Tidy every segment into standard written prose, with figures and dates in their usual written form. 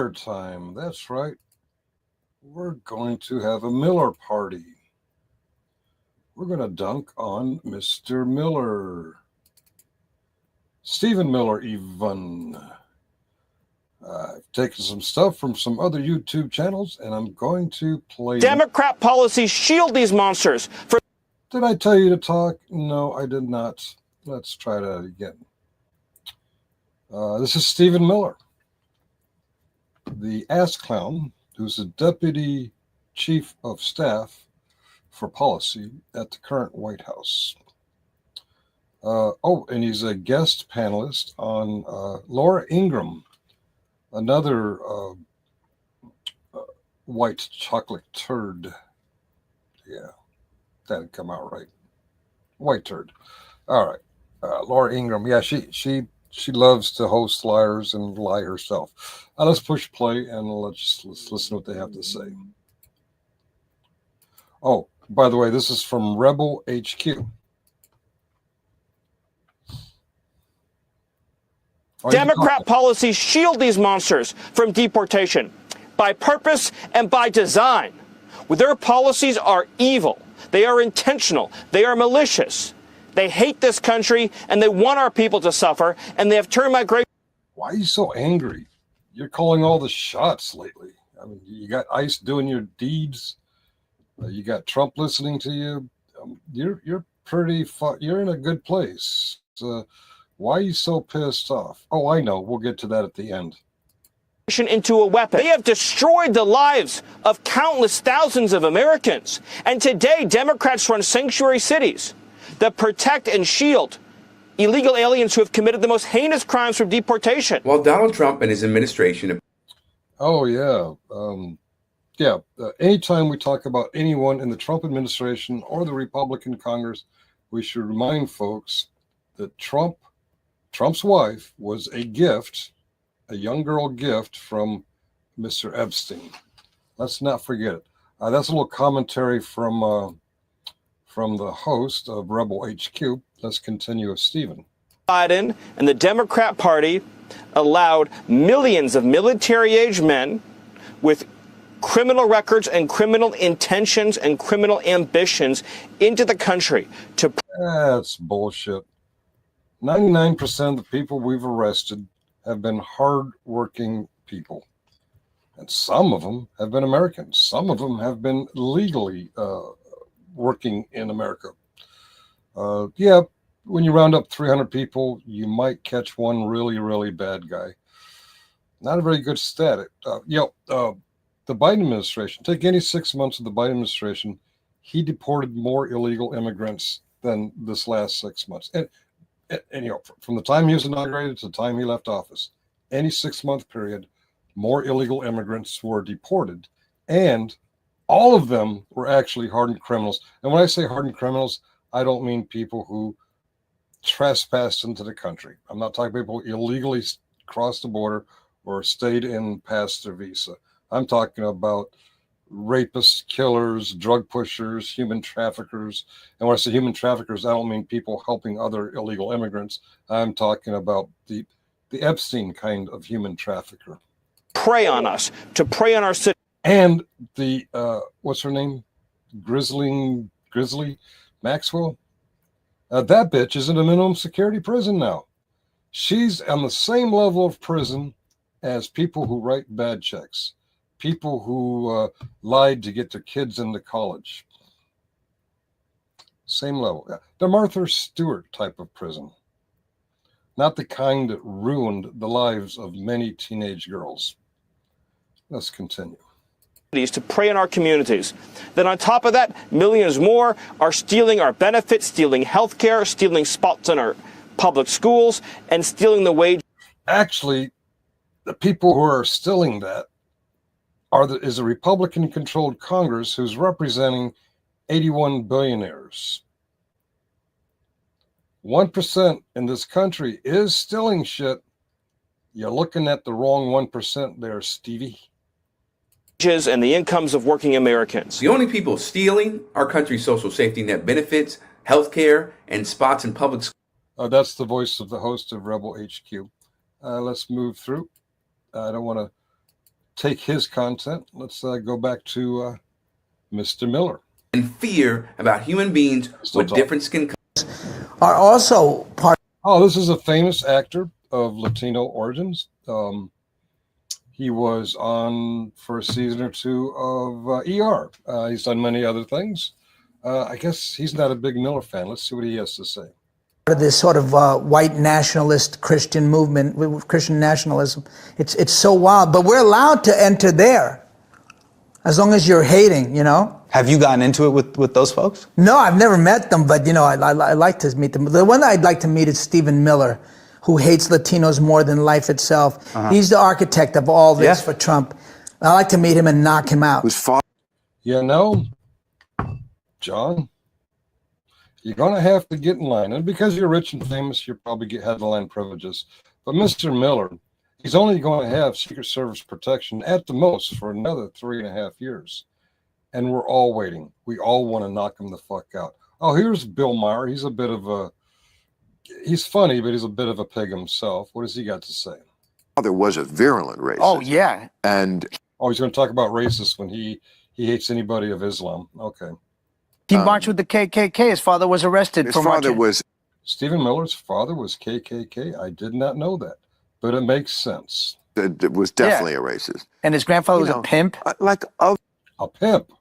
Miller time. That's right. We're going to have a Miller party. We're going to dunk on Mr. Miller. Stephen Miller, even. I've taken some stuff from some other YouTube channels, and I'm going to play... Democrat policies shield these monsters from... Did I tell you to talk? No, I did not. Let's try that again. This is Stephen Miller, the ass clown, who's the Deputy Chief of Staff for Policy at the current White House. And he's a guest panelist on Laura Ingraham, another white chocolate turd. Yeah, that didn't come out right. White turd. All right. Laura Ingraham. Yeah, she loves to host liars and lie herself. Let's push play and let's listen to what they have to say. Oh, by the way, this is from Rebel HQ. Democrat policies shield these monsters from deportation by purpose and by design. Their policies are evil. They are intentional. They are malicious. They hate this country and they want our people to suffer, and they have turned migration. Why are you so angry? You're calling all the shots lately. I mean, you got ICE doing your deeds. You got Trump listening to you. You're pretty you're in a good place. Why are you so pissed off? Oh, I know. We'll get to that at the end. Into a weapon. They have destroyed the lives of countless thousands of Americans. And today, Democrats run sanctuary cities that protect and shield illegal aliens who have committed the most heinous crimes from deportation. While Donald Trump and his administration... Oh, yeah. Anytime we talk about anyone in the Trump administration or the Republican Congress, we should remind folks that Trump's wife was a gift, a young girl gift from Mr. Epstein. Let's not forget it. That's a little commentary from the host of Rebel HQ. Let's continue with Stephen. Biden and the Democrat Party allowed millions of military-age men with criminal records and criminal intentions and criminal ambitions into the country to... That's bullshit. 99% of the people we've arrested have been hard-working people. And some of them have been Americans. Some of them have been legally working in America. Yeah, when you round up 300 people, you might catch one really, really bad guy. Not a very good stat. The Biden administration, take any 6 months of the Biden administration, he deported more illegal immigrants than this last 6 months. And from the time he was inaugurated to the time he left office, any 6 month period, more illegal immigrants were deported, and all of them were actually hardened criminals. And when I say hardened criminals, I don't mean people who trespassed into the country. I'm not talking about people who illegally crossed the border or stayed in past their visa. I'm talking about rapists, killers, drug pushers, human traffickers. And when I say human traffickers, I don't mean people helping other illegal immigrants. I'm talking about the Epstein kind of human trafficker. Prey on us, to prey on our citizens. And the, what's her name? Grizzly Maxwell? That bitch is in a minimum security prison now. She's on the same level of prison as people who write bad checks. People who lied to get their kids into college. Same level. The Martha Stewart type of prison. Not the kind that ruined the lives of many teenage girls. Let's continue. To prey on our communities. Then on top of that, millions more are stealing our benefits, stealing health care, stealing spots in our public schools, and stealing the wage. Actually, the people who are stealing that is a Republican-controlled Congress who's representing 81 billionaires. 1% in this country is stealing shit. You're looking at the wrong 1% there, Stevie. And the incomes of working Americans. The only people stealing our country's social safety net benefits, health care, and spots in public schools. That's the voice of the host of Rebel HQ. Let's move through. I don't want to take his content. Let's go back to Mr. Miller. And fear about human beings with different skin colors are also part. Oh, this is a famous actor of Latino origins. He was on for a season or two of ER. He's done many other things. I guess he's not a big Miller fan. Let's see what he has to say. Of this sort of white nationalist Christian movement, with Christian nationalism. It's so wild, but we're allowed to enter there as long as you're hating, you know? Have you gotten into it with those folks? No, I've never met them, but, you know, I like to meet them. The one that I'd like to meet is Stephen Miller, who hates Latinos more than life itself. He's the architect of all this for Trump. I'd like to meet him and knock him out. You know, John, you're going to have to get in line. And because you're rich and famous, you'll probably get headline privileges. But Mr. Miller, he's only going to have Secret Service protection at the most for another 3.5 years. And we're all waiting. We all want to knock him the fuck out. Oh, here's Bill Maher. He's a bit of a, he's funny, but he's a bit of a pig himself. What has he got to say? There was a virulent racist. Oh, yeah. And oh, he's going to talk about racist when he hates anybody of Islam. Okay. He marched with the KKK. His father was arrested. His father was. Stephen Miller's father was KKK. I did not know that, but it makes sense. It was definitely a racist. And his grandfather was a pimp? A pimp.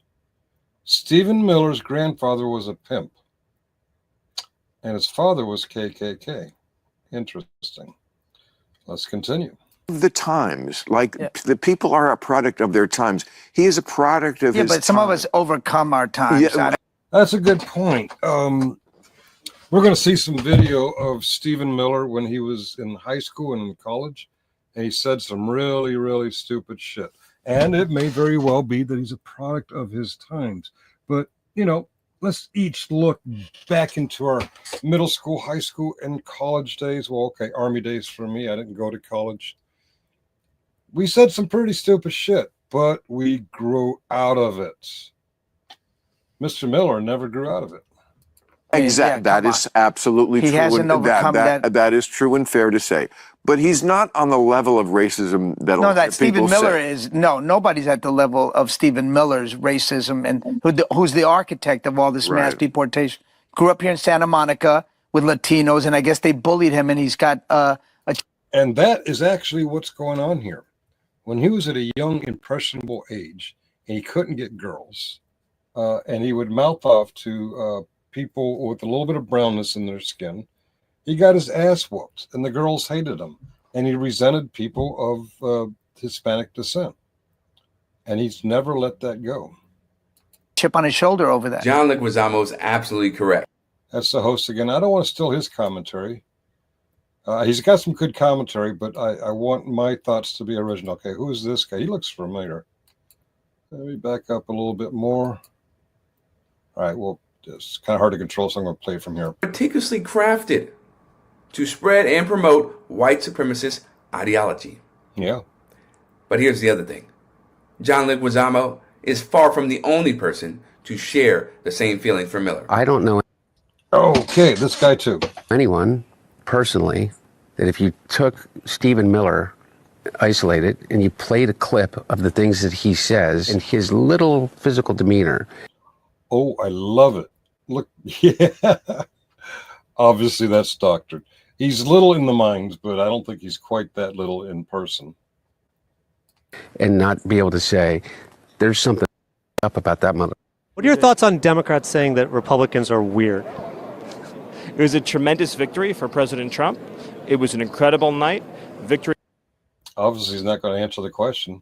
Stephen Miller's grandfather was a pimp. And his father was KKK. Interesting. Let's continue. The times, the people are a product of their times. He is a product of his but some of us overcome our times. Yeah. That's a good point. We're going to see some video of Stephen Miller when he was in high school and in college, and he said some really, really stupid shit. And it may very well be that he's a product of his times. But, you know, let's each look back into our middle school, high school, and college days. Well, okay, Army days for me. I didn't go to college. We said some pretty stupid shit, but we grew out of it. Mr. Miller never grew out of it. Exactly. That is absolutely true. He hasn't overcome that. That is true and fair to say. But he's not on the level of racism that No, that people Stephen Miller say. is. No, nobody's at the level of Stephen Miller's racism, and who's the architect of all this mass deportation. Grew up here in Santa Monica with Latinos, and I guess they bullied him, and he's got And that is actually what's going on here. When he was at a young, impressionable age, and he couldn't get girls, and he would mouth off to people with a little bit of brownness in their skin, he got his ass whooped, and the girls hated him, and he resented people of Hispanic descent, and he's never let that go. chip on his shoulder over that. John Leguizamo is absolutely correct. That's the host again. I don't want to steal his commentary. He's got some good commentary, but I want my thoughts to be original. Okay, who is this guy? He looks familiar. Let me back up a little bit more. All right, well, it's kind of hard to control, so I'm going to play it from here. Meticulously crafted to spread and promote white supremacist ideology. Yeah. But here's the other thing. John Leguizamo is far from the only person to share the same feelings for Miller. I don't know Okay, this guy too. anyone personally that if you took Stephen Miller isolated and you played a clip of the things that he says and his little physical demeanor. Oh, I love it. Look, yeah. Obviously, that's doctored. He's little in the minds, but I don't think he's quite that little in person. And not be able to say, there's something up about that mother. What are your thoughts on Democrats saying that Republicans are weird? It was a tremendous victory for President Trump. It was an incredible night. Victory Obviously, he's not going to answer the question.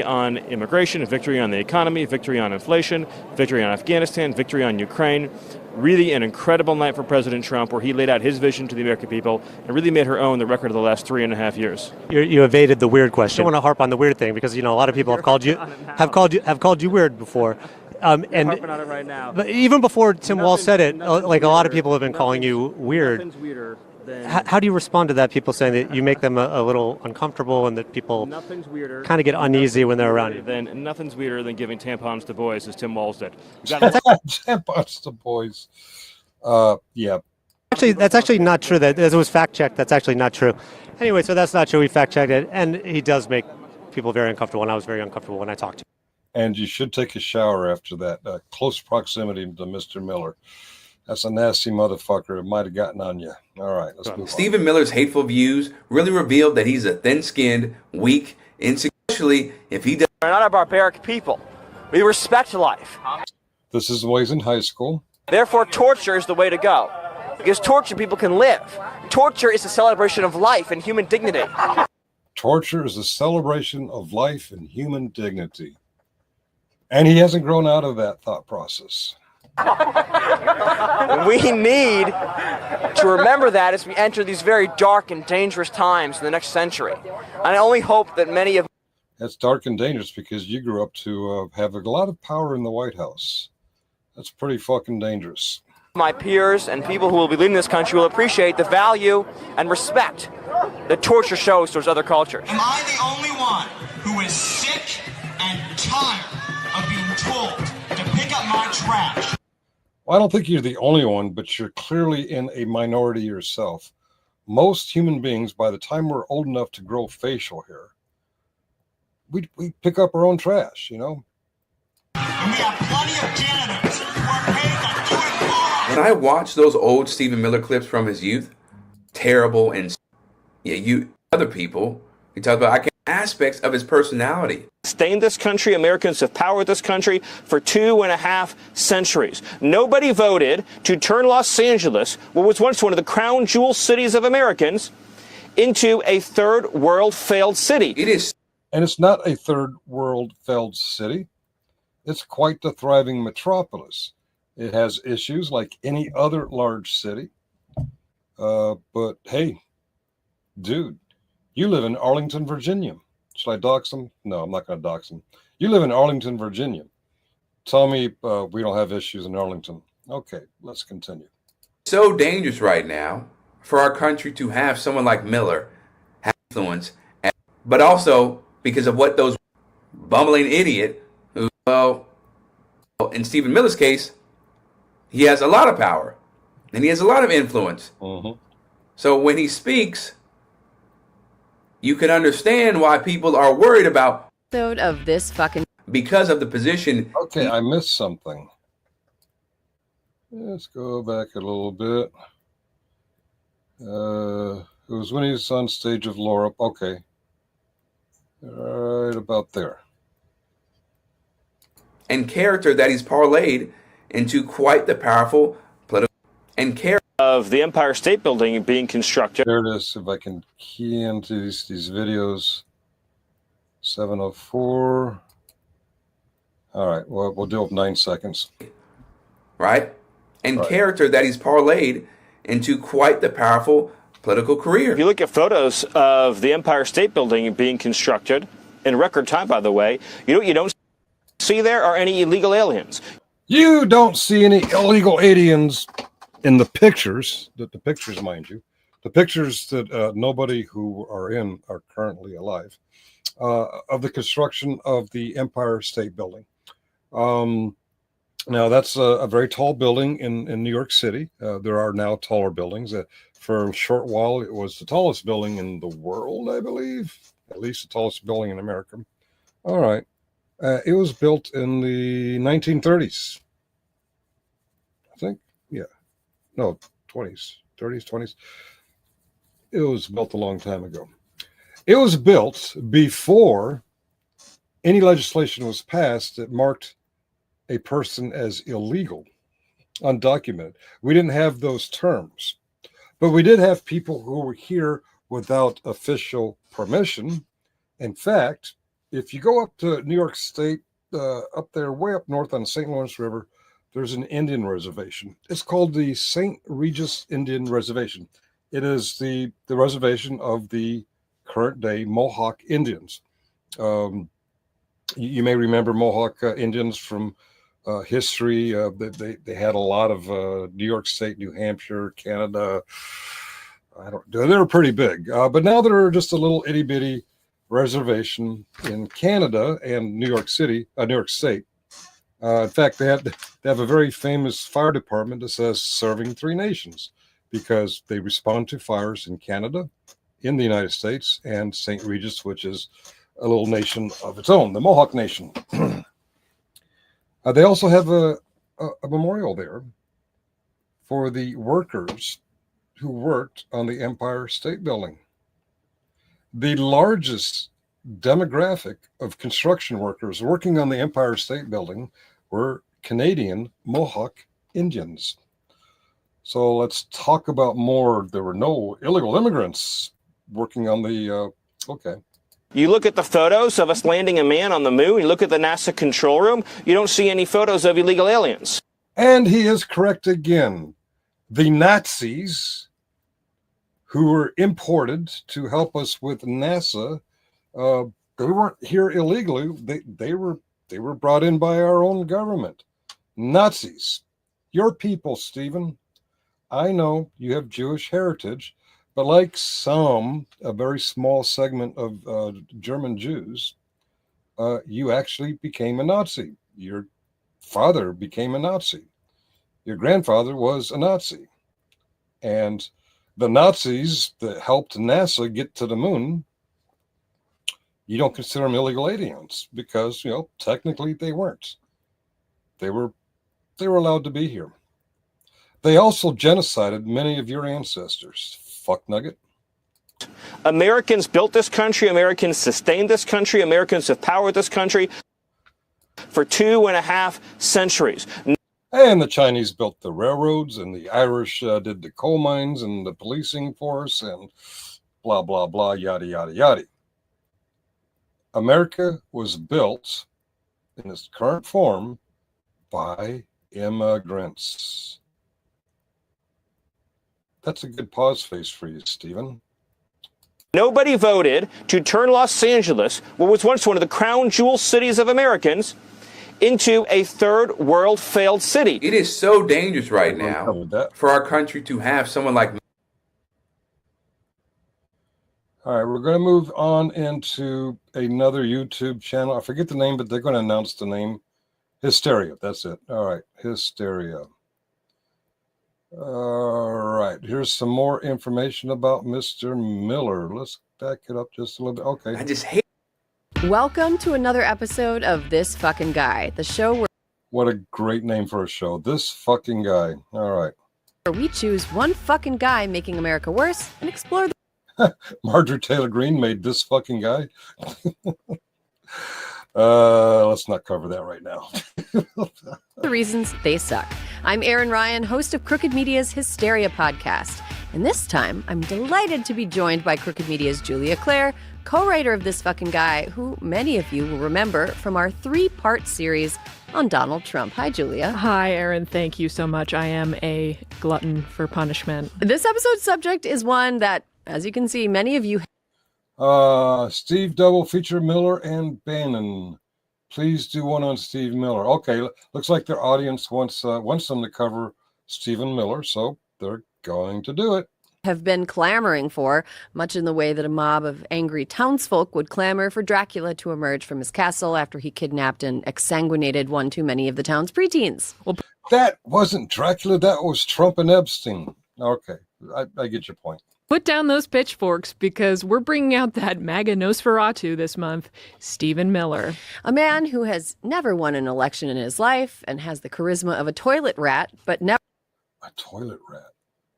on immigration, victory on the economy, victory on inflation, victory on Afghanistan, victory on Ukraine. Really an incredible night for President Trump where he laid out his vision to the American people and really made her own the record of the last 3.5 years. You evaded the weird question. I don't want to harp on the weird thing because, you know, a lot of people have called you weird before. And harping on it right now. But even before Tim Walz said it, like a lot of people have been calling you weird. Nothing's weirder than How do you respond to that? People saying that you make them a little uncomfortable and that people kind of get uneasy when they're around you. Nothing's weirder than giving tampons to boys, as Tim Walz did. Tampons to boys. Yeah. Actually, that's actually not true. That it was fact checked. That's actually not true. Anyway, so that's not true. We fact checked it, and he does make people very uncomfortable, and I was very uncomfortable when I talked to him. And you should take a shower after that. Close proximity to Mr. Miller. That's a nasty motherfucker. It might have gotten on you. All right, let's move on. Stephen Miller's hateful views really revealed that he's a thin-skinned, weak, insecure, especially if he does. We're not a barbaric people. We respect life. This is when he's in high school. Therefore, torture is the way to go. Because torture, people can live. Torture is a celebration of life and human dignity. Torture is a celebration of life and human dignity. And he hasn't grown out of that thought process. We need to remember that as we enter these very dark and dangerous times in the next century. And I only hope that many of That's dark and dangerous because you grew up to have a lot of power in the White House. That's pretty fucking dangerous. my peers and people who will be leading this country will appreciate the value and respect that torture shows towards other cultures. Am I the only one who is sick and tired of being told to pick up my trash? Well, I don't think you're the only one, but you're clearly in a minority yourself. Most human beings, by the time we're old enough to grow facial hair, we pick up our own trash, you know? And we have plenty of janitors who are paid to do it for us. When I watch those old Stephen Miller clips from his youth, terrible and other people, he talks about aspects of his personality. Stay in this country. Americans have powered this country for 2.5 centuries. Nobody voted to turn Los Angeles, what was once one of the crown jewel cities of Americans, into a third world failed city. It is. And it's not a third world failed city. It's quite the thriving metropolis. It has issues like any other large city. But hey, dude, you live in Arlington, Virginia. Should I dox them? No, I'm not going to dox them. You live in Arlington, Virginia. Tell me we don't have issues in Arlington. Okay, let's continue. So dangerous right now for our country to have someone like Miller have influence, but also because of what those bumbling idiot who, well, in Stephen Miller's case, he has a lot of power and he has a lot of influence. Mm-hmm. So when he speaks, you can understand why people are worried about of this fucking because of the position. Okay, I missed something. Let's go back a little bit. It was when he was on stage of Laura. Okay. Right about there. And character that he's parlayed into quite the powerful political and character Of the Empire State Building being constructed. There it is. If I can key into these videos. 704. All right. Well, we'll deal with 9 seconds. right? And character that he's parlayed into quite the powerful political career. If you look at photos of the Empire State Building being constructed in record time, by the way, you don't see there are any illegal aliens. You don't see any illegal aliens in the pictures, the pictures, mind you, the pictures that nobody who are in are currently alive, of the construction of the Empire State Building. Now, that's a very tall building in New York City. There are now taller buildings. For a short while, it was the tallest building in the world, I believe, at least the tallest building in America. All right. It was built in the 1930s, I think. Yeah. No, 20s, 30s, 20s. It was built a long time ago. It was built before any legislation was passed that marked a person as illegal, undocumented. We didn't have those terms, but we did have people who were here without official permission. In fact, if you go up to New York State, up there, way up north on the St. Lawrence River, there's an Indian reservation. It's called the St. Regis Indian Reservation. It is the reservation of the current day Mohawk Indians. You may remember Mohawk Indians from history. They had a lot of New York State, New Hampshire, Canada. They were pretty big, but now they're just a little itty bitty reservation in Canada and New York City, New York State. In fact, they have a very famous fire department that says "Serving Three Nations" because they respond to fires in Canada, in the United States, and St. Regis, which is a little nation of its own, the Mohawk Nation. They also have a memorial there for the workers who worked on the Empire State Building. The largest demographic of construction workers working on the Empire State Building were Canadian Mohawk Indians. So let's talk about more. There were no illegal immigrants working on the, okay. You look at the photos of us landing a man on the moon, you look at the NASA control room, you don't see any photos of illegal aliens. And he is correct again. The Nazis who were imported to help us with NASA, they weren't here illegally. They were brought in by our own government. Nazis, your people, Stephen. I know you have Jewish heritage, but like a very small segment of German Jews, you actually became a Nazi. Your father became a Nazi. Your grandfather was a Nazi. And the Nazis that helped NASA get to the moon, you don't consider them illegal aliens because, technically they weren't. They were allowed to be here. They also genocided many of your ancestors. Fuck nugget. Americans built this country. Americans sustained this country. Americans have powered this country for 2.5 centuries. And the Chinese built the railroads, and the Irish did the coal mines and the policing force, and blah, blah, blah, yada, yada, yada. America was built in its current form by immigrants. That's a good pause face for you, Stephen. Nobody voted to turn Los Angeles, what was once one of the crown jewel cities of Americans, into a third world failed city. It is so dangerous right now for our country to have someone like me. All right, we're going to move on into another YouTube channel. I forget the name, but they're going to announce the name. Hysteria, that's it. All right, Hysteria. All right, here's some more information about Mr. Miller. Let's back it up just a little bit. Okay. I just hate. Welcome to another episode of This Fucking Guy, the show where What a great name for a show. This Fucking Guy. All right. we choose one fucking guy making America worse and explore Marjorie Taylor Greene made This Fucking Guy. Let's not cover that right now. the reasons they suck. I'm Erin Ryan, host of Crooked Media's Hysteria podcast. And this time, I'm delighted to be joined by Crooked Media's Julia Clare, co-writer of This Fucking Guy, who many of you will remember from our 3-part series on Donald Trump. Hi, Julia. Hi, Erin. Thank you so much. I am a glutton for punishment. This episode's subject is one that, as you can see, many of you Steve double feature Miller and Bannon. Please do one on Steve Miller. Okay, looks like their audience wants them to cover Stephen Miller, so they're going to do it. Have been clamoring for, much in the way that a mob of angry townsfolk would clamor for Dracula to emerge from his castle after he kidnapped and exsanguinated one too many of the town's preteens. Well, that wasn't Dracula, that was Trump and Epstein. Okay, I get your point. Put down those pitchforks because we're bringing out that MAGA Nosferatu this month, Stephen Miller. A man who has never won an election in his life and has the charisma of a toilet rat, but never... A toilet rat?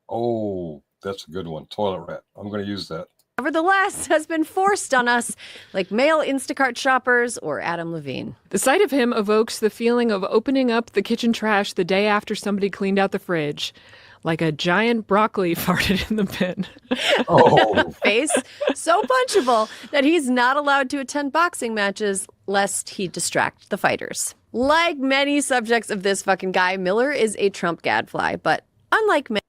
Oh, that's a good one. Toilet rat. I'm going to use that. Nevertheless, has been forced on us like male Instacart shoppers or Adam Levine. The sight of him evokes the feeling of opening up the kitchen trash the day after somebody cleaned out the fridge. Like a giant broccoli farted in the bin. Oh. Face so punchable that he's not allowed to attend boxing matches lest he distract the fighters. Like many subjects of This Fucking Guy, Miller is a Trump gadfly, but unlike many...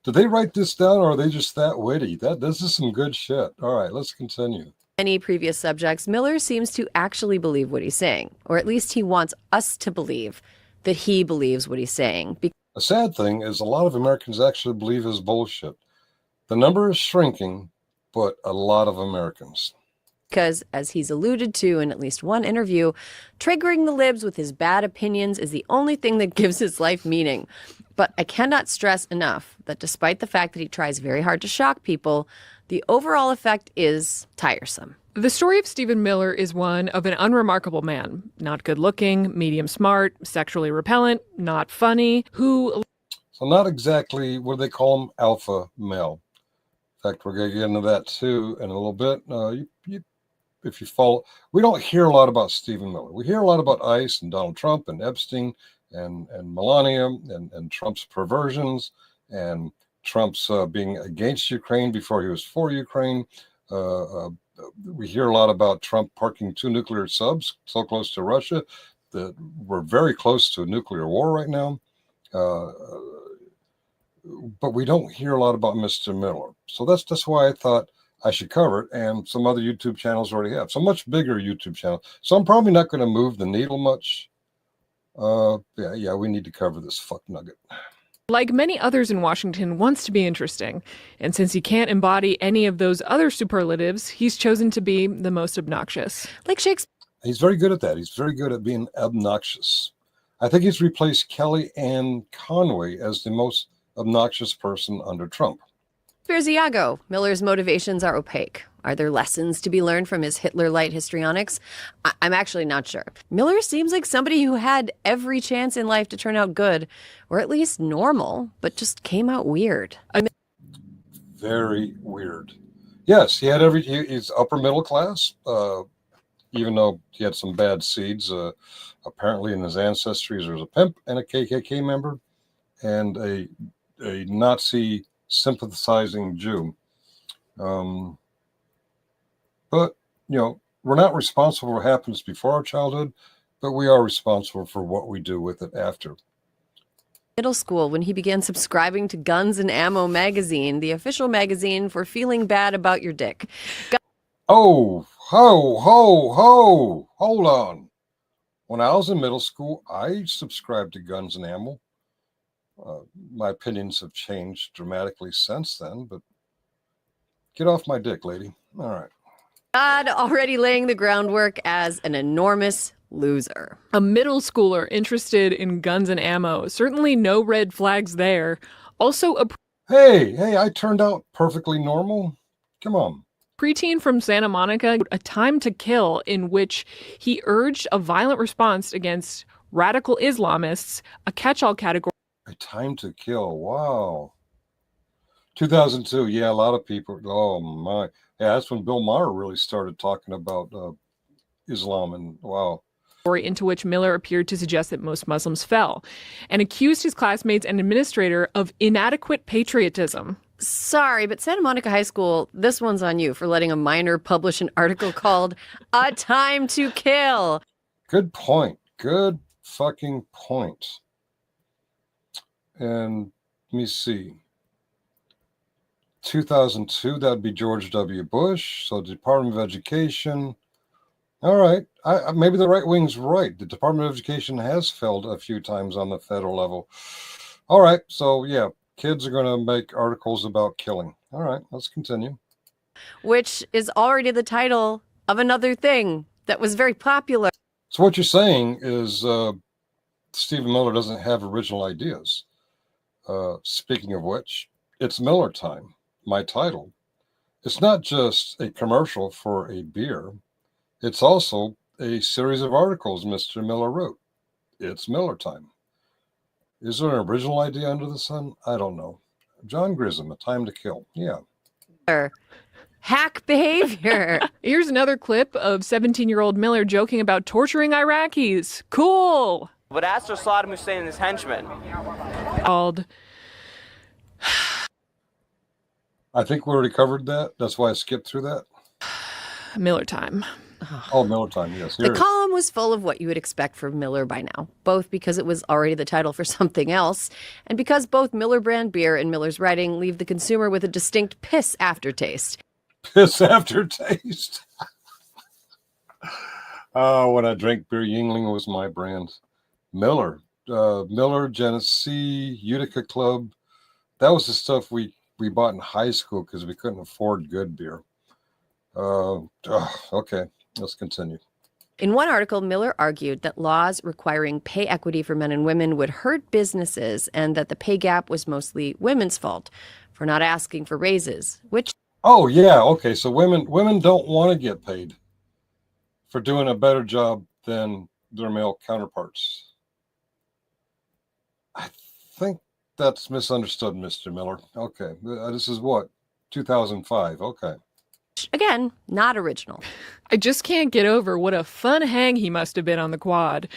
Did they write this down or are they just that witty? This is some good shit. All right, let's continue. Many previous subjects, Miller seems to actually believe what he's saying, or at least he wants us to believe that he believes what he's saying. A sad thing is a lot of Americans actually believe his bullshit. The number is shrinking, but a lot of Americans. Because, as he's alluded to in at least one interview, triggering the libs with his bad opinions is the only thing that gives his life meaning. But I cannot stress enough that despite the fact that he tries very hard to shock people, the overall effect is tiresome. The story of Stephen Miller is one of an unremarkable man, not good looking, medium smart, sexually repellent, not funny, who... So not exactly what they call him, alpha male. In fact, we're going to get into that too in a little bit. If you follow, we don't hear a lot about Stephen Miller. We hear a lot about ICE and Donald Trump and Epstein and Melania and Trump's perversions and Trump's being against Ukraine before he was for Ukraine. We hear a lot about Trump parking 2 nuclear subs so close to Russia that we're very close to a nuclear war right now. But we don't hear a lot about Mr. Miller. So that's why I thought I should cover it. And some other YouTube channels already have. So much bigger YouTube channel. So I'm probably not going to move the needle much. Yeah, we need to cover this fuck nugget. Like many others in Washington, wants to be interesting. And since he can't embody any of those other superlatives, he's chosen to be the most obnoxious. Like Shakespeare. He's very good at that. He's very good at being obnoxious. I think he's replaced Kellyanne Conway as the most obnoxious person under Trump. Here's Iago. Miller's motivations are opaque. Are there lessons to be learned from his Hitler-light histrionics? I'm actually not sure. Miller seems like somebody who had every chance in life to turn out good, or at least normal, but just came out weird. Very weird. Yes, he had he's upper middle class, even though he had some bad seeds. Apparently in his ancestry, there was a pimp and a KKK member and a Nazi sympathizing Jew. But, we're not responsible for what happens before our childhood, but we are responsible for what we do with it after. Middle school, when he began subscribing to Guns and Ammo magazine, the official magazine for feeling bad about your dick. Hold on. When I was in middle school, I subscribed to Guns and Ammo. My opinions have changed dramatically since then, but get off my dick, lady. All right. God already laying the groundwork as an enormous loser. A middle schooler interested in guns and ammo. Certainly no red flags there. Also a Hey, I turned out perfectly normal. Come on. Preteen from Santa Monica, A Time to Kill, in which he urged a violent response against radical Islamists, a catch-all category. A Time to Kill. Wow. 2002. Yeah, a lot of people. Oh, my. Yeah, that's when Bill Maher really started talking about Islam. And wow. Into which Miller appeared to suggest that most Muslims fell and accused his classmates and administrator of inadequate patriotism. Sorry, but Santa Monica High School, this one's on you for letting a minor publish an article called A Time to Kill. Good point. Good fucking point. And let me see. 2002, that'd be George W. Bush. So Department of Education. All right. Maybe the right wing's right. The Department of Education has failed a few times on the federal level. All right. So, yeah, kids are going to make articles about killing. All right. Let's continue. Which is already the title of another thing that was very popular. So what you're saying is Stephen Miller doesn't have original ideas. Speaking of which, it's Miller time. My title. It's not just a commercial for a beer. It's also a series of articles Mr. Miller wrote. It's Miller time. Is there an original idea under the sun? I don't know. John Grissom, A Time to Kill. Yeah. Hack behavior. Here's another clip of 17-year-old Miller joking about torturing Iraqis. Cool. But as for Saddam Hussein and his henchmen. Called... I think we already covered that. That's why I skipped through that. Miller time. Oh, Miller time, yes. The column was full of what you would expect from Miller by now, both because it was already the title for something else, and because both Miller brand beer and Miller's writing leave the consumer with a distinct piss aftertaste. Piss aftertaste. When I drank beer, Yingling was my brand. Miller, Genesee, Utica Club. That was the stuff we bought in high school because we couldn't afford good beer. Okay, let's continue. In one article, Miller argued that laws requiring pay equity for men and women would hurt businesses and that the pay gap was mostly women's fault for not asking for raises, which... Oh yeah, okay. So women don't want to get paid for doing a better job than their male counterparts. I think that's misunderstood, Mr. Miller. Okay, this is what, 2005. Okay. Again, not original. I just can't get over what a fun hang he must have been on the quad.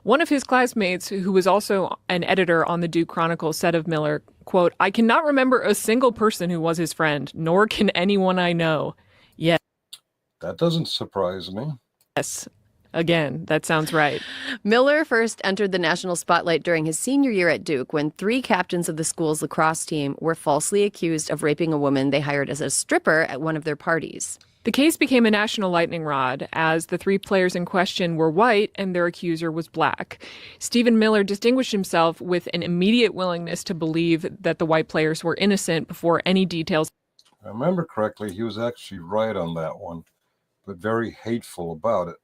One of his classmates, who was also an editor on the Duke Chronicle, said of Miller, quote, "I cannot remember a single person who was his friend, nor can anyone I know." Yes. That doesn't surprise me. Yes. Again, that sounds right. Miller first entered the national spotlight during his senior year at Duke when 3 captains of the school's lacrosse team were falsely accused of raping a woman they hired as a stripper at one of their parties. The case became a national lightning rod as the 3 players in question were white and their accuser was black. Stephen Miller distinguished himself with an immediate willingness to believe that the white players were innocent before any details. If I remember correctly, he was actually right on that one, but very hateful about it.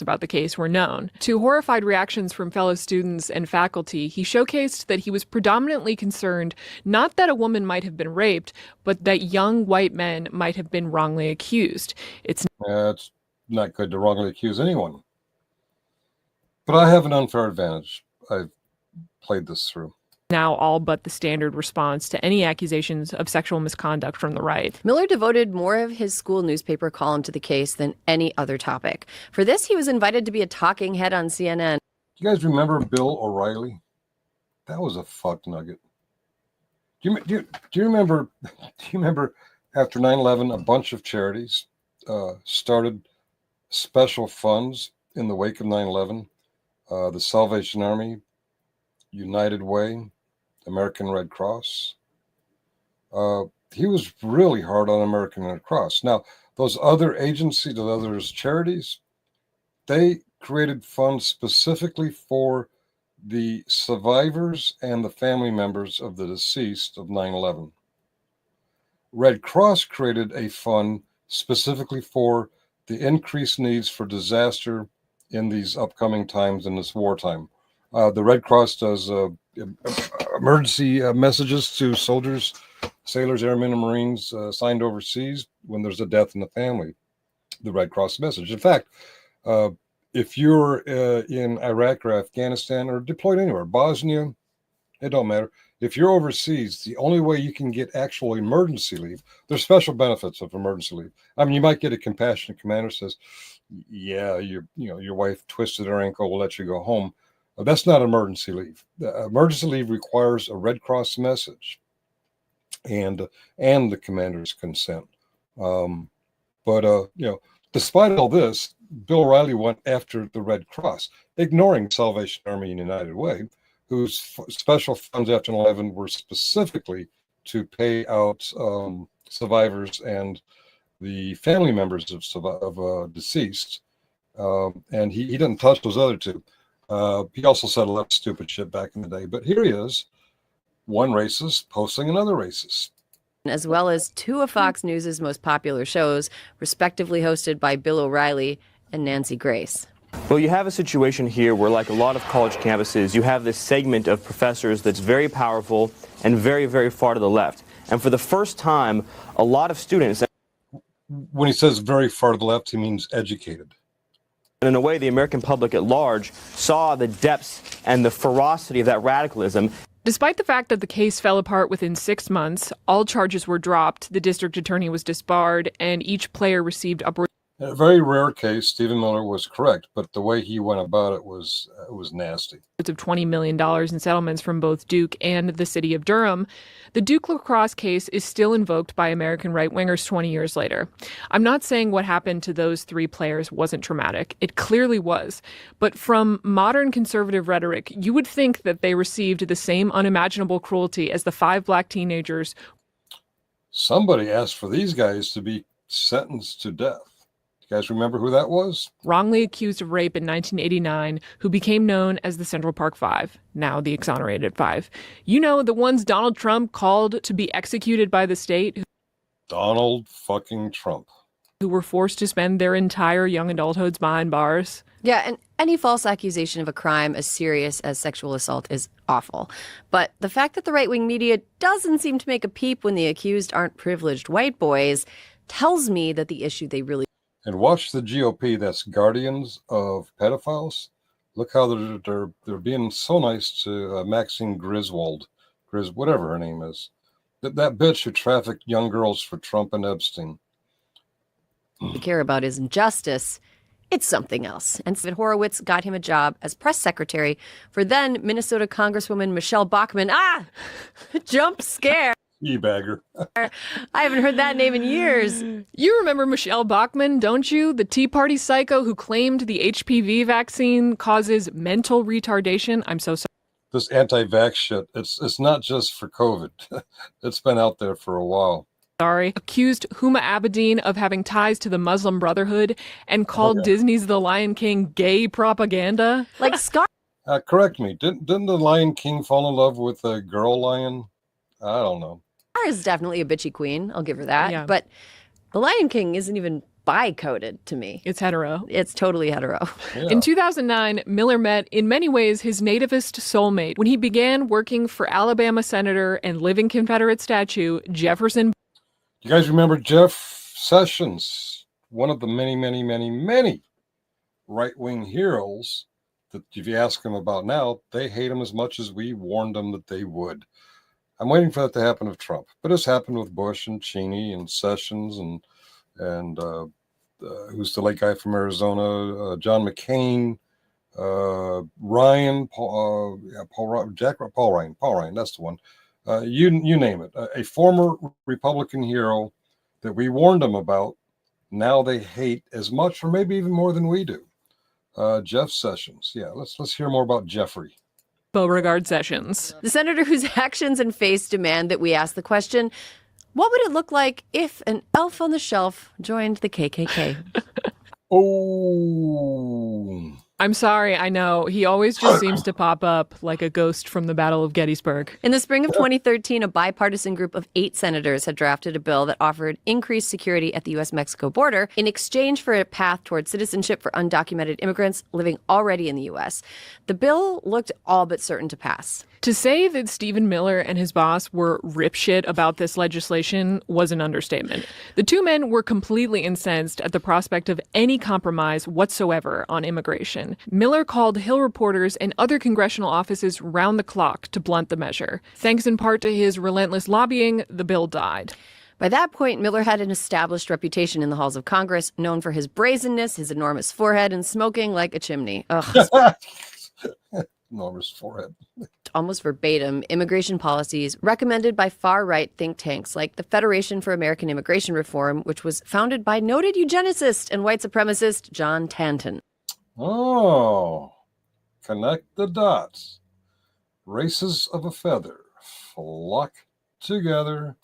About the case were known. To horrified reactions from fellow students and faculty, he showcased that he was predominantly concerned not that a woman might have been raped, but that young white men might have been wrongly accused. It's not good to wrongly accuse anyone. But I have an unfair advantage. I've played this through. Now all but the standard response to any accusations of sexual misconduct from the right. Miller devoted more of his school newspaper column to the case than any other topic. For this, he was invited to be a talking head on CNN. You guys remember Bill O'Reilly? That was a fuck nugget. Do you remember after 9/11, a bunch of charities started special funds in the wake of 9/11? The Salvation Army, United Way, American Red Cross. He was really hard on American Red Cross. Now, those other agencies, those other charities, they created funds specifically for the survivors and the family members of the deceased of 9/11. Red Cross created a fund specifically for the increased needs for disaster in these upcoming times in this wartime. The Red Cross does emergency messages to soldiers, sailors, airmen, and Marines assigned overseas when there's a death in the family. The Red Cross message. In fact, if you're in Iraq or Afghanistan or deployed anywhere, Bosnia, it don't matter. If you're overseas, the only way you can get actual emergency leave, there's special benefits of emergency leave. I mean, you might get a compassionate commander says, "Yeah, your wife twisted her ankle, we'll let you go home." That's not emergency leave. Emergency leave requires a Red Cross message and the commander's consent. Despite all this, Bill O'Reilly went after the Red Cross, ignoring Salvation Army and United Way, whose special funds after 9/11 were specifically to pay out survivors and the family members of deceased. And he didn't touch those other 2. He also said a lot of stupid shit back in the day. But here he is, one racist posting another racist. As well as 2 of Fox News' most popular shows, respectively hosted by Bill O'Reilly and Nancy Grace. Well, you have a situation here where, like a lot of college campuses, you have this segment of professors that's very powerful and very, very far to the left. And for the first time, a lot of students... When he says very far to the left, he means educated. And in a way, the American public at large saw the depths and the ferocity of that radicalism. Despite the fact that the case fell apart within 6 months, all charges were dropped, the district attorney was disbarred, and each player received upwards. In a very rare case, Stephen Miller was correct, but the way he went about it was nasty. Of $20 million in settlements from both Duke and the city of Durham. The Duke lacrosse case is still invoked by American right-wingers 20 years later. I'm not saying what happened to those 3 players wasn't traumatic. It clearly was. But from modern conservative rhetoric, you would think that they received the same unimaginable cruelty as the 5 black teenagers. Somebody asked for these guys to be sentenced to death. You guys remember who that was? Wrongly accused of rape in 1989, who became known as the Central Park Five, now the Exonerated Five. You know, the ones Donald Trump called to be executed by the state. Donald fucking Trump. Who were forced to spend their entire young adulthoods behind bars. Yeah, and any false accusation of a crime as serious as sexual assault is awful. But the fact that the right-wing media doesn't seem to make a peep when the accused aren't privileged white boys tells me that the issue they really... And watch the GOP, that's guardians of pedophiles. Look how they're being so nice to Maxine Griswold, whatever her name is. That bitch who trafficked young girls for Trump and Epstein. care about isn't justice. It's something else. And Horowitz got him a job as press secretary for then Minnesota Congresswoman Michelle Bachmann. Ah! Jump scare. E-bagger. I haven't heard that name in years. You remember Michelle Bachmann, don't you? The Tea Party psycho who claimed the HPV vaccine causes mental retardation. I'm so sorry. This anti-vax shit, it's not just for COVID. It's been out there for a while. Sorry. Accused Huma Abedin of having ties to the Muslim Brotherhood and called Disney's The Lion King gay propaganda. Like Scar. Correct me. Didn't the Lion King fall in love with a girl lion? I don't know. Scar is definitely a bitchy queen. I'll give her that. Yeah. But the Lion King isn't even bi-coded to me. It's hetero. It's totally hetero. Yeah. In 2009, Miller met, in many ways, his nativist soulmate when he began working for Alabama Senator and living Confederate statue Jefferson. You guys remember Jeff Sessions, one of the many, many, many, many right-wing heroes that if you ask them about now, they hate him as much as we warned them that they would. I'm waiting for that to happen with Trump, but it's happened with Bush and Cheney and Sessions and who's the late guy from Arizona, John McCain, Ryan, Paul Ryan, that's the one. You name it. A former Republican hero that we warned them about. Now they hate as much, or maybe even more than we do. Jeff Sessions. Yeah, let's hear more about Jeffrey. Beauregard Sessions. The senator whose actions and face demand that we ask the question, what would it look like if an elf on the shelf joined the KKK? Oh. I'm sorry, I know. He always just seems to pop up like a ghost from the Battle of Gettysburg. In the spring of 2013, a bipartisan group of 8 senators had drafted a bill that offered increased security at the U.S.-Mexico border in exchange for a path toward citizenship for undocumented immigrants living already in the U.S. The bill looked all but certain to pass. To say that Stephen Miller and his boss were ripshit about this legislation was an understatement. The two men were completely incensed at the prospect of any compromise whatsoever on immigration. Miller called Hill reporters and other congressional offices round the clock to blunt the measure. Thanks in part to his relentless lobbying, the bill died. By that point, Miller had an established reputation in the halls of Congress, known for his brazenness, his enormous forehead, and smoking like a chimney. Ugh. Enormous forehead. Almost verbatim, immigration policies recommended by far-right think tanks like the Federation for American Immigration Reform, which was founded by noted eugenicist and white supremacist John Tanton. Oh, connect the dots. Races of a feather flock together.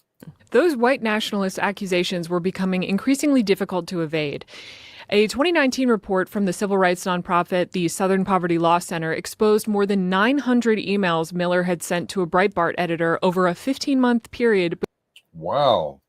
Those white nationalist accusations were becoming increasingly difficult to evade. A 2019 report from the civil rights nonprofit, the Southern Poverty Law Center, exposed more than 900 emails Miller had sent to a Breitbart editor over a 15-month period. Wow.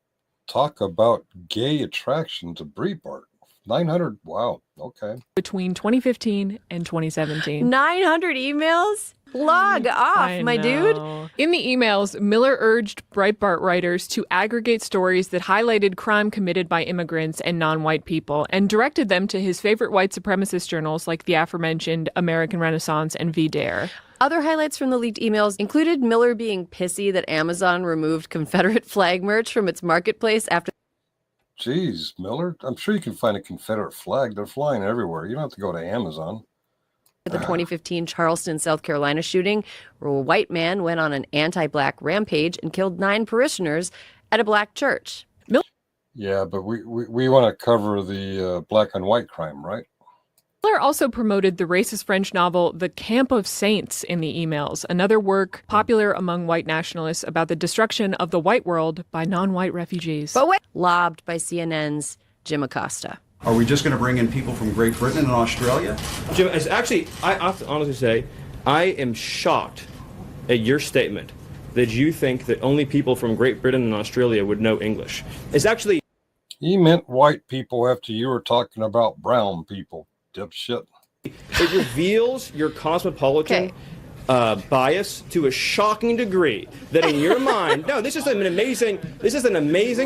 Talk about gay attraction to Breitbart. 900. Wow. Okay. Between 2015 and 2017. 900 emails? Log off, my dude. In the emails, Miller urged Breitbart writers to aggregate stories that highlighted crime committed by immigrants and non-white people and directed them to his favorite white supremacist journals like the aforementioned American Renaissance and V-Dare. Other highlights from the leaked emails included Miller being pissy that Amazon removed Confederate flag merch from its marketplace after... Geez, Miller, I'm sure you can find a Confederate flag. They're flying everywhere. You don't have to go to Amazon. The 2015 Charleston, South Carolina shooting, where a white man went on an anti-black rampage and killed 9 parishioners at a black church. Yeah, but we want to cover the black on white crime, right? Miller also promoted the racist French novel The Camp of Saints in the emails, another work popular among white nationalists about the destruction of the white world by non-white refugees. But lobbed by CNN's Jim Acosta. Are we just going to bring in people from Great Britain and Australia? Jim, actually, I have to honestly say, I am shocked at your statement that you think that only people from Great Britain and Australia would know English. It's actually... He meant white people after you were talking about brown people, dipshit. It reveals your cosmopolitan bias to a shocking degree that in your mind, no, this is an amazing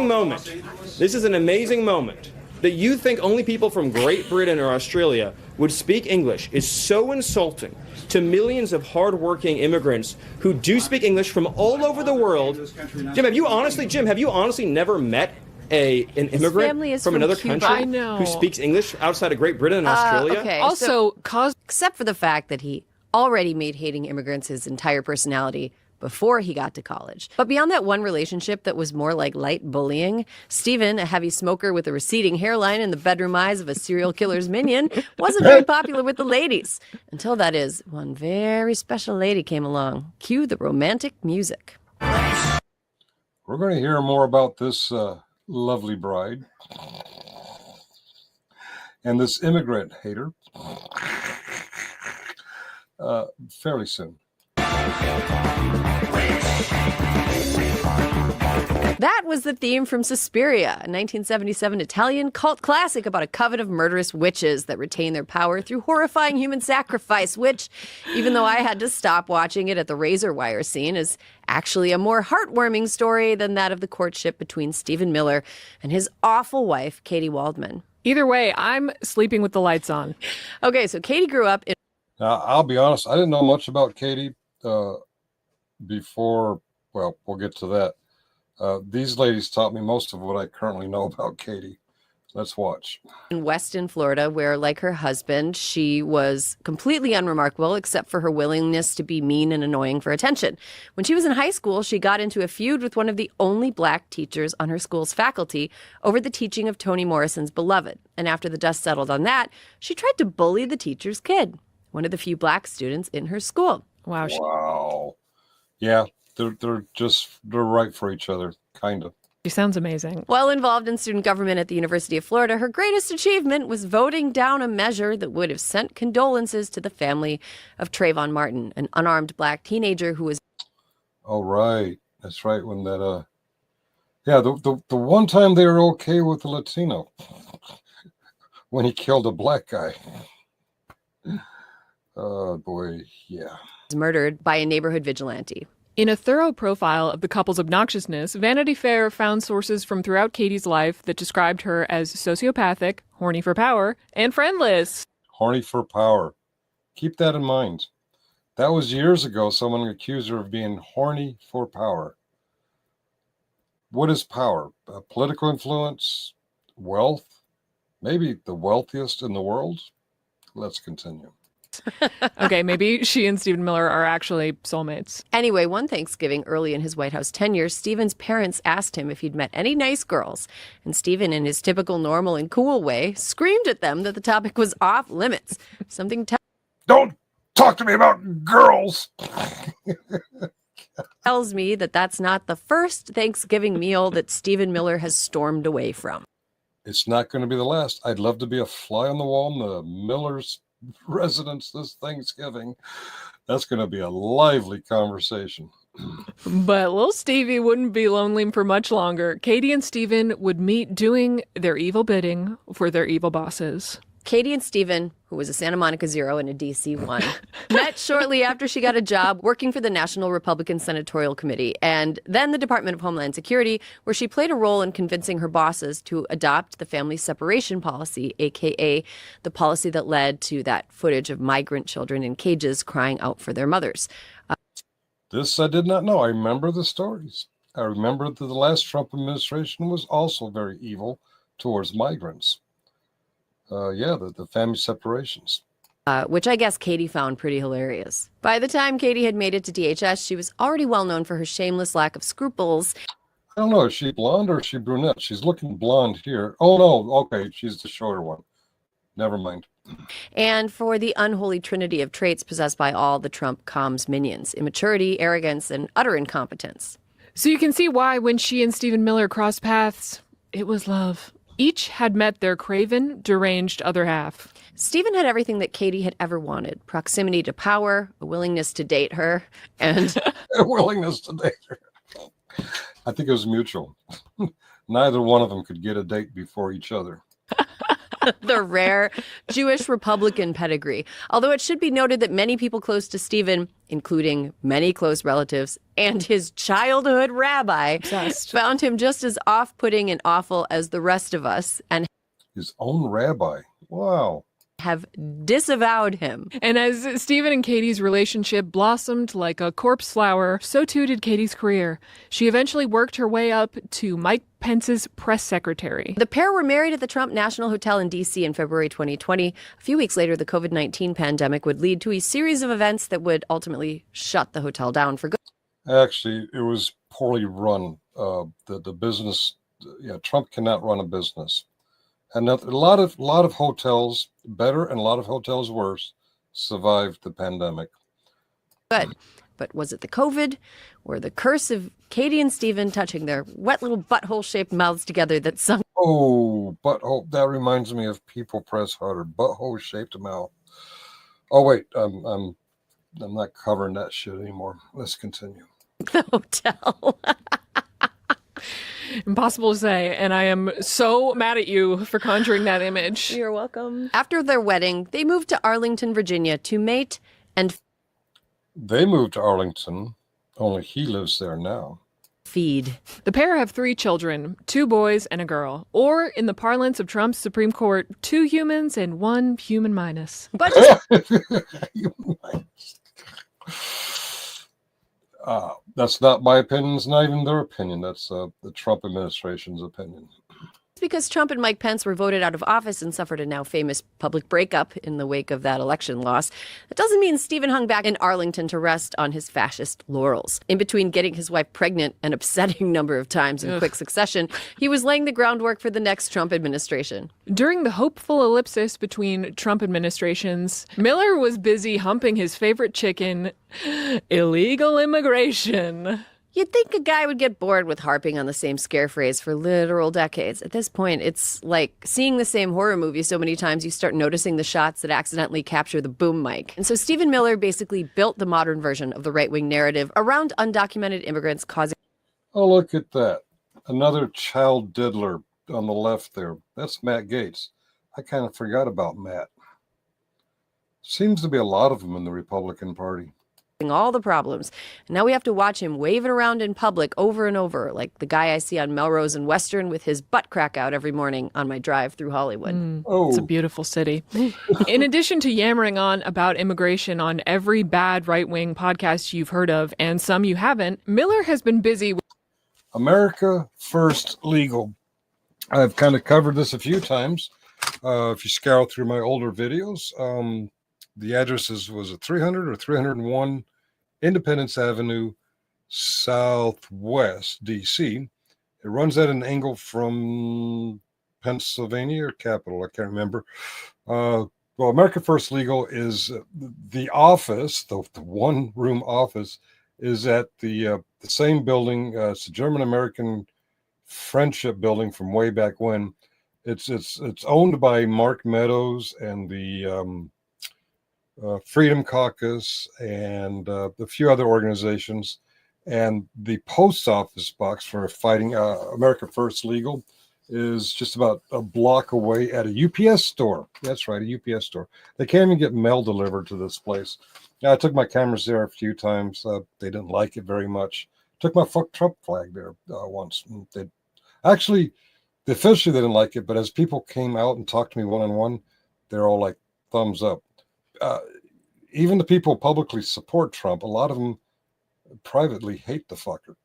moment. This is an amazing moment that you think only people from Great Britain or Australia would speak English is so insulting to millions of hardworking immigrants who do speak English from all over the world. Jim, have you honestly never met an immigrant from another Cuba. country I know. who speaks English outside of Great Britain and Australia? Okay, Also, except for the fact that he already made hating immigrants his entire personality before he got to college. But beyond that one relationship that was more like light bullying, Stephen, a heavy smoker with a receding hairline and the bedroom eyes of a serial killer's minion, wasn't very popular with the ladies. Until, that is, one very special lady came along. Cue the romantic music. We're going to hear more about this lovely bride and this immigrant hater fairly soon. That was the theme from Suspiria, a 1977 Italian cult classic about a coven of murderous witches that retain their power through horrifying human sacrifice, which, even though I had to stop watching it at the razor wire scene, is actually a more heartwarming story than that of the courtship between Stephen Miller and his awful wife, Katie Waldman. either way, I'm sleeping with the lights on. Okay, so Katie grew up in... Now, I'll be honest, I didn't know much about Katie before, well, we'll get to that. These ladies taught me most of what I currently know about Katie. Let's watch. In Weston, Florida, where, like her husband, she was completely unremarkable except for her willingness to be mean and annoying for attention. When she was in high school, she got into a feud with one of the only black teachers on her school's faculty over the teaching of Toni Morrison's Beloved. And after the dust settled on that, she tried to bully the teacher's kid, one of the few black students in her school. Wow. Wow. Yeah, they're right for each other, kind of. She sounds amazing. While involved in student government at the University of Florida, her greatest achievement was voting down a measure that would have sent condolences to the family of Trayvon Martin, an unarmed black teenager who was... Oh, right. That's right. When that, the one time they were okay with the Latino, when he killed a black guy. Oh, boy, yeah. ...murdered by a neighborhood vigilante. In a thorough profile of the couple's obnoxiousness, Vanity Fair found sources from throughout Katie's life that described her as sociopathic, horny for power, and friendless. Horny for power. Keep that in mind. That was years ago. Someone accused her of being horny for power. What is power? Political influence? Wealth? Maybe the wealthiest in the world? Let's continue. Okay, maybe she and Stephen Miller are actually soulmates. Anyway, one Thanksgiving early in his White House tenure, Stephen's parents asked him if he'd met any nice girls. And Stephen, in his typical normal and cool way, screamed at them that the topic was off limits. Something Don't talk to me about girls. tells me that that's not the first Thanksgiving meal that Stephen Miller has stormed away from. It's not going to be the last. I'd love to be a fly on the wall in the Miller's residence this Thanksgiving. That's going to be a lively conversation. But little Stevie wouldn't be lonely for much longer. Katie and Stephen would meet doing their evil bidding for their evil bosses. Katie and Stephen, who was a Santa Monica Zero and a DC 1, met shortly after she got a job working for the National Republican Senatorial Committee and then the Department of Homeland Security, where she played a role in convincing her bosses to adopt the family separation policy, aka the policy that led to that footage of migrant children in cages crying out for their mothers. This I did not know. I remember the stories. I remember that the last Trump administration was also very evil towards migrants. The family separations. Which I guess Katie found pretty hilarious. By the time Katie had made it to DHS, she was already well known for her shameless lack of scruples. I don't know, is she blonde or is she brunette? She's looking blonde here. Oh, no, okay, she's the shorter one. Never mind. And for the unholy trinity of traits possessed by all the Trump comms minions: immaturity, arrogance, and utter incompetence. So you can see why when she and Stephen Miller crossed paths, it was love. Each had met their craven, deranged other half. Stephen had everything that Katie had ever wanted: proximity to power, a willingness to date her, and... a willingness to date her. I think it was mutual. Neither one of them could get a date before each other. The rare Jewish Republican pedigree. Although it should be noted that many people close to Stephen, including many close relatives and his childhood rabbi, found him just as off-putting and awful as the rest of us, and his own rabbi. Wow. Have disavowed him. And as Stephen and Katie's relationship blossomed like a corpse flower, so too did Katie's career. She eventually worked her way up to Mike Pence's press secretary. The pair were married at the Trump National Hotel in D.C. in February 2020. A few weeks later, the COVID-19 pandemic would lead to a series of events that would ultimately shut the hotel down for good. Actually, it was poorly run. The business, Trump cannot run a business. And a lot of hotels, better and a lot of hotels worse, survived the pandemic. Good. But was it the COVID or the curse of Katie and Stephen touching their wet little butthole-shaped mouths together that sunk? Oh, butthole. That reminds me of People Press Harder. Butthole-shaped mouth. Oh, wait. I'm not covering that shit anymore. Let's continue. The hotel. Impossible to say, and I am so mad at you for conjuring that image. You're welcome. After their wedding, they moved to Arlington, Virginia to mate and They moved to Arlington, only he lives there now. Feed. The pair have 3 children, 2 boys and a girl, or in the parlance of Trump's Supreme Court, 2 humans and 1 human minus. But that's not my opinion. It's not even their opinion. That's the Trump administration's opinion. because Trump and Mike Pence were voted out of office and suffered a now famous public breakup in the wake of that election loss, that doesn't mean Stephen hung back in Arlington to rest on his fascist laurels. In between getting his wife pregnant an upsetting number of times in quick succession, he was laying the groundwork for the next Trump administration. During the hopeful ellipsis between Trump administrations, Miller was busy humping his favorite chicken, illegal immigration. You'd think a guy would get bored with harping on the same scare phrase for literal decades. At this point, it's like seeing the same horror movie so many times you start noticing the shots that accidentally capture the boom mic. And so Stephen Miller basically built the modern version of the right-wing narrative around undocumented immigrants causing... Oh, look at that. Another child diddler on the left there. That's Matt Gaetz. I kind of forgot about Matt. Seems to be a lot of them in the Republican Party. all the problems. And now we have to watch him wave it around in public over and over, like the guy I see on Melrose and Western with his butt crack out every morning on my drive through Hollywood. It's a beautiful city. In addition to yammering on about immigration on every bad right-wing podcast you've heard of, and some you haven't, Miller has been busy with America First Legal. I've kind of covered this a few times. If you scour through my older videos, the address was a 300 or 301 Independence Avenue, Southwest, D.C. It runs at an angle from Pennsylvania or Capitol, I can't remember. Well, America First Legal is the office, the one-room office, is at the same building. It's a German-American friendship building from way back when. It's owned by Mark Meadows and the Freedom Caucus and a few other organizations, and the post office box for fighting America First Legal is just about a block away at a UPS store. That's right, a UPS store. They can't even get mail delivered to this place. I took my cameras there a few times. They didn't like it very much. Took my fuck Trump flag there once. They actually, officially they didn't like it, but as people came out and talked to me one-on-one, they're all like, thumbs up. Even the people who publicly support Trump, a lot of them privately hate the fucker.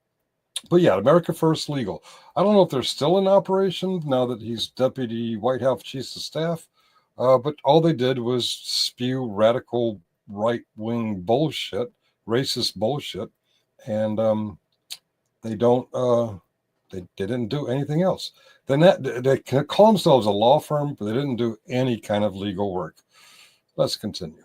But yeah, America First Legal. I don't know if they're still in operation now that he's Deputy White House Chief of Staff, but all they did was spew radical right-wing bullshit, racist bullshit, and they didn't do anything else. Then they can call themselves a law firm, but they didn't do any kind of legal work. Let's continue.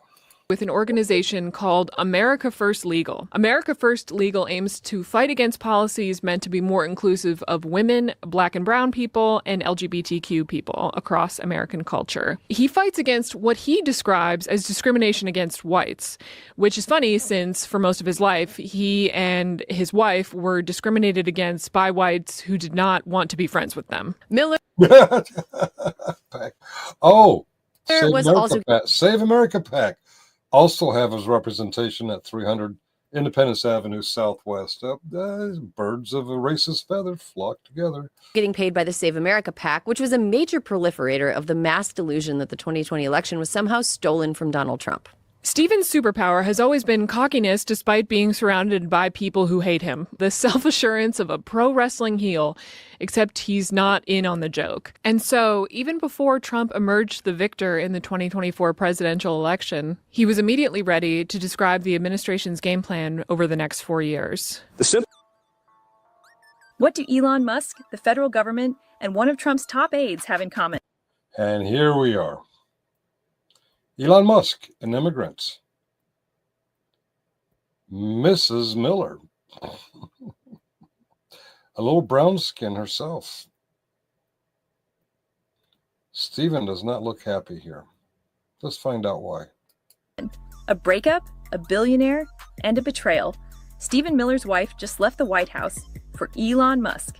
with an organization called America First Legal. America First Legal aims to fight against policies meant to be more inclusive of women, Black and brown people, and LGBTQ people across American culture. He fights against what he describes as discrimination against whites, which is funny since for most of his life, he and his wife were discriminated against by whites who did not want to be friends with them. Miller. Oh, There was also Save America PAC also have his representation at 300 Independence Avenue Southwest. Birds of a racist feather flock together. getting paid by the Save America PAC, which was a major proliferator of the mass delusion that the 2020 election was somehow stolen from Donald Trump. Stephen's superpower has always been cockiness despite being surrounded by people who hate him. The self-assurance of a pro wrestling heel, except he's not in on the joke. And so, even before Trump emerged the victor in the 2024 presidential election, he was immediately ready to describe the administration's game plan over the next 4 years. What do Elon Musk, the federal government, and one of Trump's top aides have in common? And here we are. Elon Musk, an immigrant. Mrs. Miller, a little brown skin herself. Stephen does not look happy here. Let's find out why. A breakup, a billionaire, and a betrayal. Stephen Miller's wife just left the White House for Elon Musk.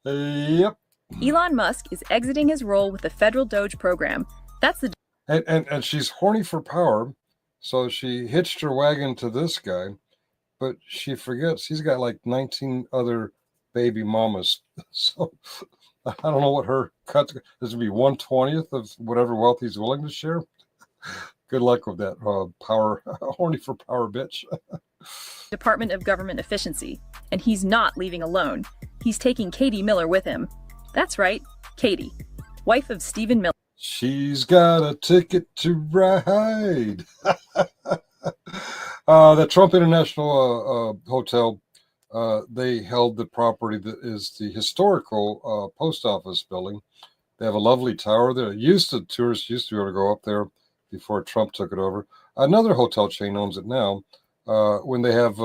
Yep. Elon Musk is exiting his role with the federal Doge program. That's the and she's horny for power, so she hitched her wagon to this guy, but she forgets he's got like 19 other baby mamas. So I don't know what her cut is. Going to be 1/20th of whatever wealth he's willing to share. Good luck with that power, horny for power bitch. Department of Government Efficiency, and he's not leaving alone. He's taking Katie Miller with him. That's right, Katie, wife of Stephen Miller. She's got a ticket to ride. The Trump International Hotel, they held the property that is the historical post office building. They have a lovely tower there. Tourists used to be able to go up there before Trump took it over. Another hotel chain owns it now. When they have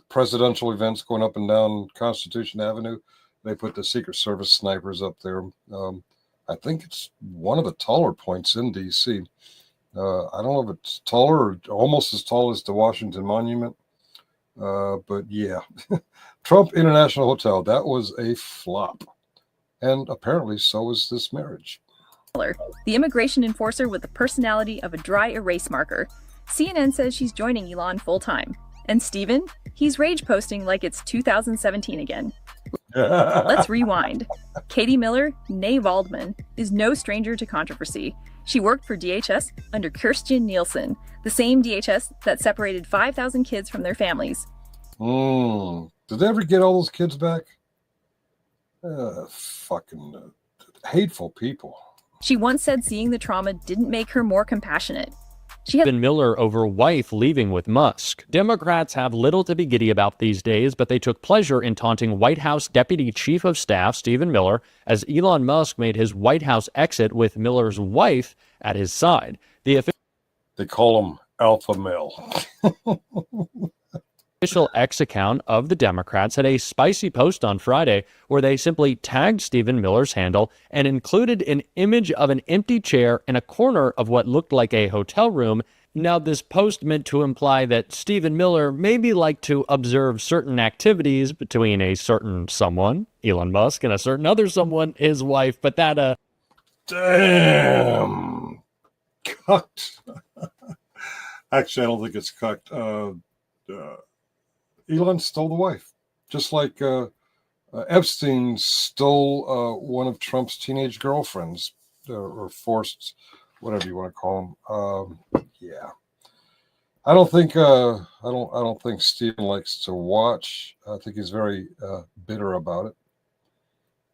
presidential events going up and down Constitution Avenue, they put the Secret Service snipers up there. I think it's one of the taller points in D.C. I don't know if it's taller or almost as tall as the Washington Monument. But yeah, Trump International Hotel, that was a flop. And apparently so was this marriage. The immigration enforcer with the personality of a dry erase marker. CNN says she's joining Elon full-time. And Stephen, he's rage posting like it's 2017 again. Let's rewind. Katie Miller, née Waldman, is no stranger to controversy. She worked for DHS under Kirstjen Nielsen, the same DHS that separated 5,000 kids from their families. Did they ever get all those kids back? Fucking hateful people. She once said seeing the trauma didn't make her more compassionate. Stephen Miller over wife leaving with Musk. Democrats have little to be giddy about these days, but they took pleasure in taunting White House Deputy Chief of Staff Stephen Miller as Elon Musk made his White House exit with Miller's wife at his side. They call him alpha male. Official X account of the Democrats had a spicy post on Friday where they simply tagged Stephen Miller's handle and included an image of an empty chair in a corner of what looked like a hotel room. Now, this post meant to imply that Stephen Miller maybe liked to observe certain activities between a certain someone, Elon Musk, and a certain other someone, his wife, but that, Damn. Cucked. Actually, I don't think it's cucked. Elon stole the wife, just like Epstein stole one of Trump's teenage girlfriends, or forced, whatever you want to call them. Yeah, I don't think Stephen likes to watch. I think he's very bitter about it.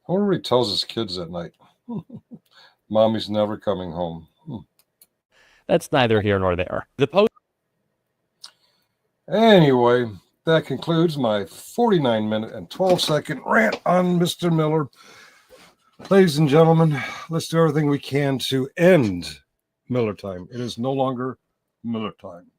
I wonder what he tells his kids at night. Mommy's never coming home. That's neither here nor there. The post. Anyway, that concludes my 49-minute and 12-second rant on Mr. Miller. Ladies and gentlemen, let's do everything we can to end Miller time. It is no longer Miller time.